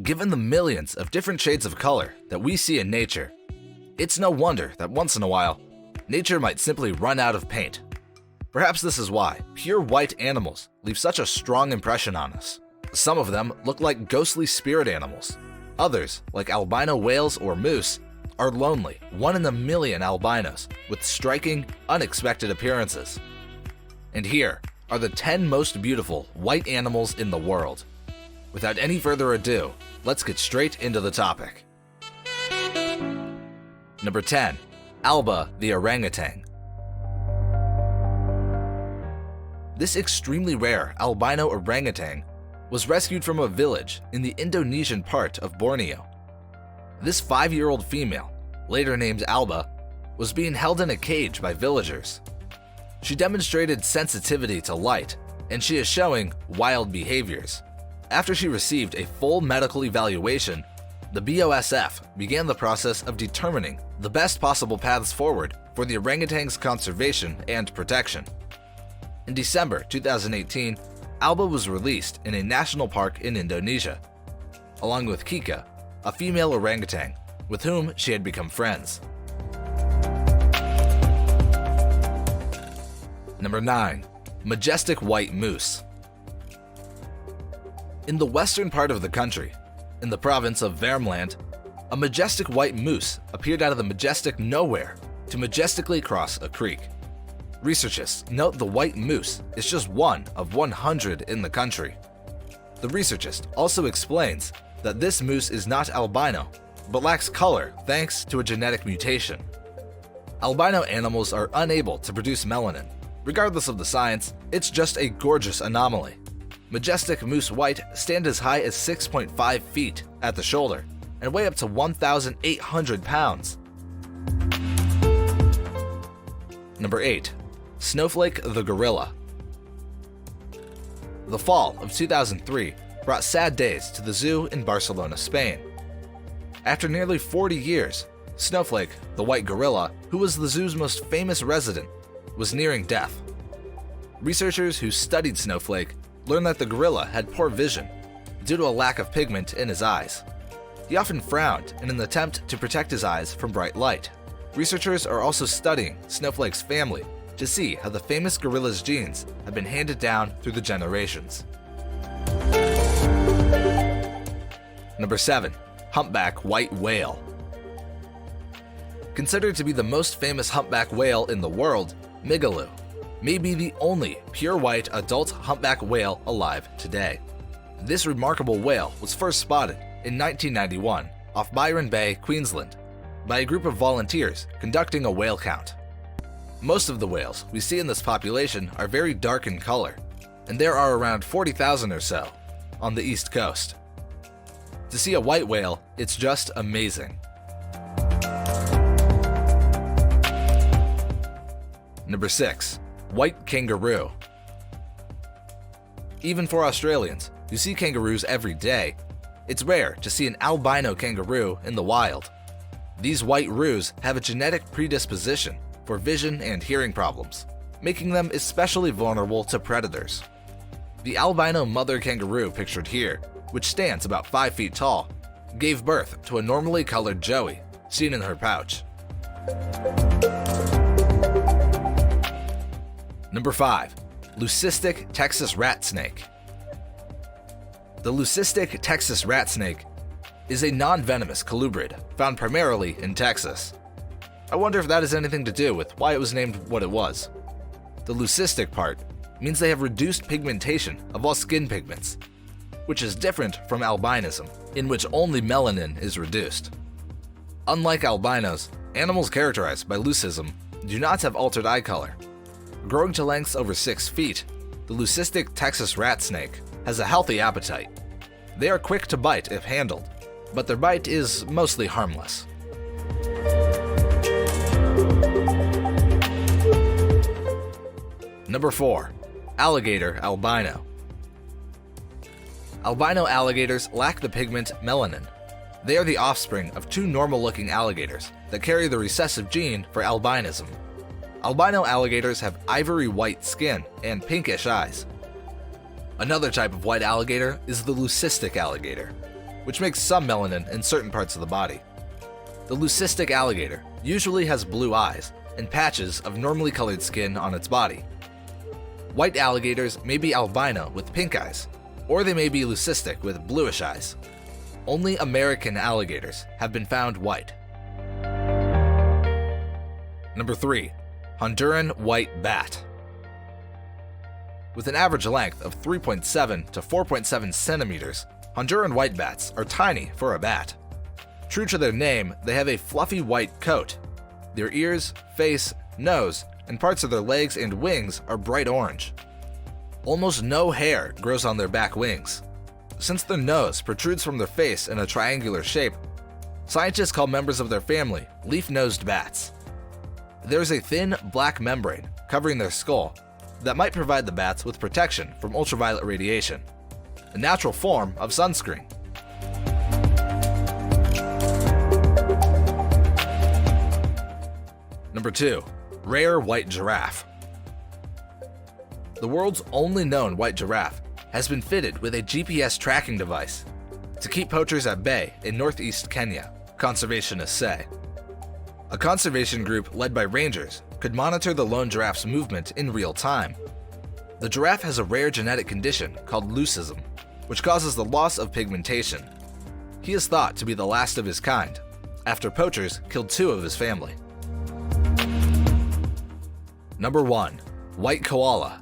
Given the millions of different shades of color that we see in nature, it's no wonder that once in a while, nature might simply run out of paint. Perhaps this is why pure white animals leave such a strong impression on us. Some of them look like ghostly spirit animals. Others, like albino whales or moose, are lonely, 1 in a million albinos with striking, unexpected appearances. And here are the 10 most beautiful white animals in the world. Without any further ado, let's get straight into the topic. Number 10. Alba the orangutan. This extremely rare albino orangutan was rescued from a village in the Indonesian part of Borneo. This 5-year-old female, later named Alba, was being held in a cage by villagers. She demonstrated sensitivity to light, and she is showing wild behaviors. After she received a full medical evaluation, the BOSF began the process of determining the best possible paths forward for the orangutan's conservation and protection. In December 2018, Alba was released in a national park in Indonesia, along with 𝐦𝐨𝐬𝐞, a female orangutan with whom she had become friends. Number 9. Majestic white moose. In the western part of the country, in the province of Värmland, a majestic white moose appeared out of the majestic nowhere to majestically cross a creek. Researchers note the white moose is just one of 100 in the country. The researchist also explains that this moose is not albino, but lacks color thanks to a genetic mutation. Albino animals are unable to produce melanin. Regardless of the science, it's just a gorgeous anomaly. Majestic moose white stand as high as 6.5 feet at the shoulder and weigh up to 1,800 pounds. Number 8. Snowflake the gorilla. The fall of 2003 brought sad days to the zoo in Barcelona, Spain. After nearly 40 years, Snowflake, the white gorilla, who was the zoo's most famous resident, was nearing death. Researchers who studied Snowflake learned that the gorilla had poor vision due to a lack of pigment in his eyes. He often frowned in an attempt to protect his eyes from bright light. Researchers are also studying Snowflake's family to see how the famous gorilla's genes have been handed down through the generations. Number 7. Humpback white whale. Considered to be the most famous humpback whale in the world, Migaloo may be the only pure white adult humpback whale alive today. This remarkable whale was first spotted in 1991 off Byron Bay, Queensland, by a group of volunteers conducting a whale count. Most of the whales we see in this population are very dark in color, and there are around 40,000 or so on the east coast. To see a white whale, it's just amazing. Number 6. White kangaroo. Even for Australians who see kangaroos every day, it's rare to see an albino kangaroo in the wild. These white roos have a genetic predisposition for vision and hearing problems, making them especially vulnerable to predators. The albino mother kangaroo pictured here, which stands about 5 feet tall, gave birth to a normally colored joey seen in her pouch. Number 5. Lucistic Texas rat snake. The lucistic Texas rat snake is a non-venomous colubrid found primarily in Texas. I wonder if that has anything to do with why it was named what it was. The lucistic part means they have reduced pigmentation of all skin pigments, which is different from albinism, in which only melanin is reduced. Unlike albinos, animals characterized by leucism do not have altered eye color. Growing to lengths over 6 feet, the lucistic Texas rat snake has a healthy appetite. They are quick to bite if handled, but their bite is mostly harmless. Number 4. Alligator albino. Albino alligators lack the pigment melanin. They are the offspring of 2 normal-looking alligators that carry the recessive gene for albinism. Albino alligators have ivory white skin and pinkish eyes. Another type of white alligator is the lucistic alligator, which makes some melanin in certain parts of the body. The lucistic alligator usually has blue eyes and patches of normally colored skin on its body. White alligators may be albino with pink eyes, or they may be lucistic with bluish eyes. Only American alligators have been found white. Number 3. Honduran white bat. With an average length of 3.7 to 4.7 centimeters, Honduran white bats are tiny for a bat. True to their name, they have a fluffy white coat. Their ears, face, nose, and parts of their legs and wings are bright orange. Almost no hair grows on their back wings. Since their nose protrudes from their face in a triangular shape, scientists call members of their family leaf-nosed bats. There is a thin black membrane covering their skull that might provide the bats with protection from ultraviolet radiation, a natural form of sunscreen. Number 2. Rare white giraffe. The world's only known white giraffe has been fitted with a GPS tracking device to keep poachers at bay in northeast Kenya, conservationists say. A conservation group led by rangers could monitor the lone giraffe's movement in real time. The giraffe has a rare genetic condition called leucism, which causes the loss of pigmentation. He is thought to be the last of his kind, after poachers killed 2 of his family. Number 1. White koala.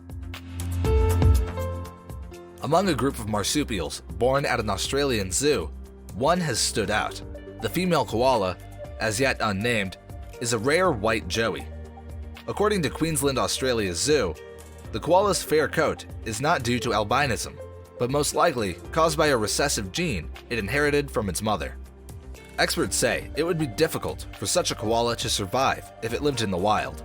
Among a group of marsupials born at an Australian zoo, one has stood out. The female koala, as yet unnamed, is a rare white joey. According to Queensland, Australia's zoo, the koala's fair coat is not due to albinism, but most likely caused by a recessive gene it inherited from its mother. Experts say it would be difficult for such a koala to survive if it lived in the wild.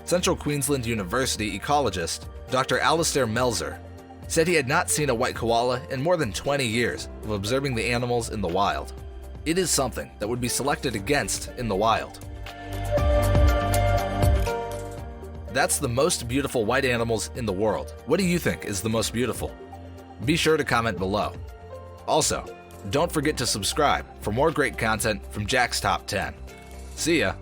Central Queensland University ecologist Dr. Alistair Melzer said he had not seen a white koala in more than 20 years of observing the animals in the wild. It is something that would be selected against in the wild. That's the most beautiful white animals in the world. What do you think is the most beautiful? Be sure to comment below. Also, don't forget to subscribe for more great content from Jack's Top 10. See ya!